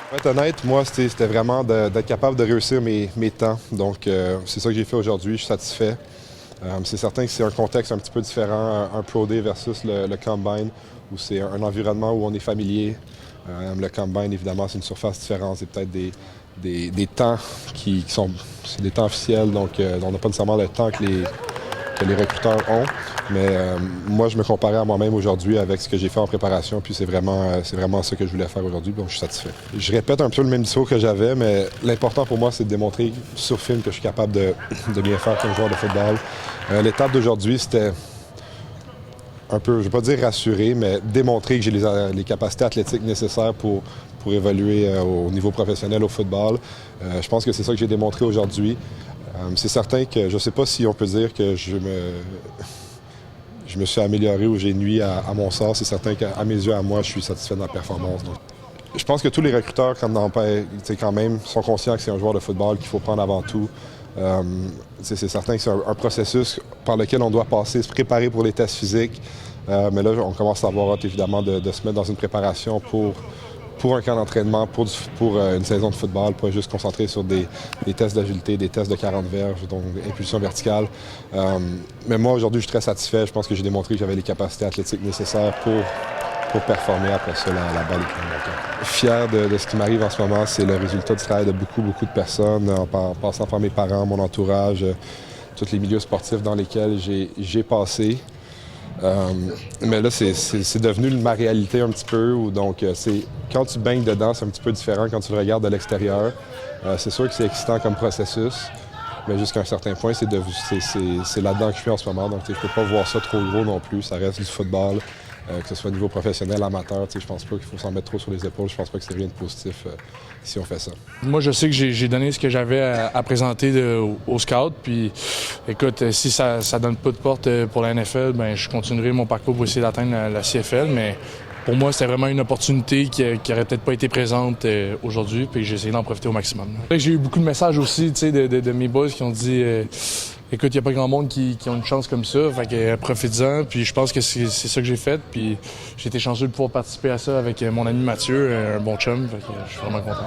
Pour être honnête, moi, c'était vraiment d'être capable de réussir mes temps. Donc, c'est ça que j'ai fait aujourd'hui. Je suis satisfait. C'est certain que c'est un contexte un petit peu différent, un Pro Day versus le Combine, où c'est un environnement où on est familier. Le Combine, évidemment, c'est une surface différente. C'est peut-être des temps qui sont... C'est des temps officiels, donc on n'a pas nécessairement le temps que les recruteurs ont. Mais moi, je me comparais à moi-même aujourd'hui avec ce que j'ai fait en préparation, puis c'est vraiment ça que je voulais faire aujourd'hui, donc je suis satisfait. Je répète un peu le même discours que j'avais, mais l'important pour moi, c'est de démontrer sur film que je suis capable de bien faire comme joueur de football. L'étape d'aujourd'hui, c'était un peu, je ne vais pas dire rassurer, mais démontrer que j'ai les capacités athlétiques nécessaires pour évoluer au niveau professionnel au football. Je pense que c'est ça que j'ai démontré aujourd'hui. C'est certain que je ne sais pas si on peut dire que je me suis amélioré ou j'ai nui à mon sort. C'est certain qu'à mes yeux, à moi, je suis satisfait de ma performance. Donc, je pense que tous les recruteurs, quand même, sont conscients que c'est un joueur de football qu'il faut prendre avant tout. C'est certain que c'est un processus par lequel on doit passer, se préparer pour les tests physiques. Mais là, on commence à avoir hâte, évidemment, de se mettre dans une préparation pour un camp d'entraînement, pour une saison de football, pas juste concentrer sur des tests d'agilité, des tests de 40 verges, donc impulsion verticale. Mais moi, aujourd'hui, je suis très satisfait. Je pense que j'ai démontré que j'avais les capacités athlétiques nécessaires pour performer après ça la balle est longtemps. Fier de ce qui m'arrive en ce moment, c'est le résultat du travail de beaucoup de personnes, en passant par mes parents, mon entourage, tous les milieux sportifs dans lesquels j'ai passé. Mais là, c'est devenu ma réalité un petit peu. Donc, quand tu baignes dedans, c'est un petit peu différent quand tu le regardes de l'extérieur. C'est sûr que c'est excitant comme processus, mais jusqu'à un certain point, c'est là-dedans que je suis en ce moment. Donc, je ne peux pas voir ça trop gros non plus. Ça reste du football, que ce soit au niveau professionnel, amateur. Je pense pas qu'il faut s'en mettre trop sur les épaules. Je pense pas que c'est rien de positif si on fait ça. Moi, je sais que j'ai donné ce que j'avais à présenter aux scouts. Puis, écoute, si ça donne pas de porte pour la NFL, ben je continuerai mon parcours pour essayer d'atteindre la CFL. Mais pour moi, c'était vraiment une opportunité qui aurait peut-être pas été présente aujourd'hui. Puis j'ai essayé d'en profiter au maximum. J'ai eu beaucoup de messages aussi, de mes boys qui ont dit écoute, il n'y a pas grand monde qui ont une chance comme ça, fait que profite-en. Puis je pense que c'est ça que j'ai fait. Puis j'ai été chanceux de pouvoir participer à ça avec mon ami Mathieu, un bon chum. Fait que je suis vraiment content.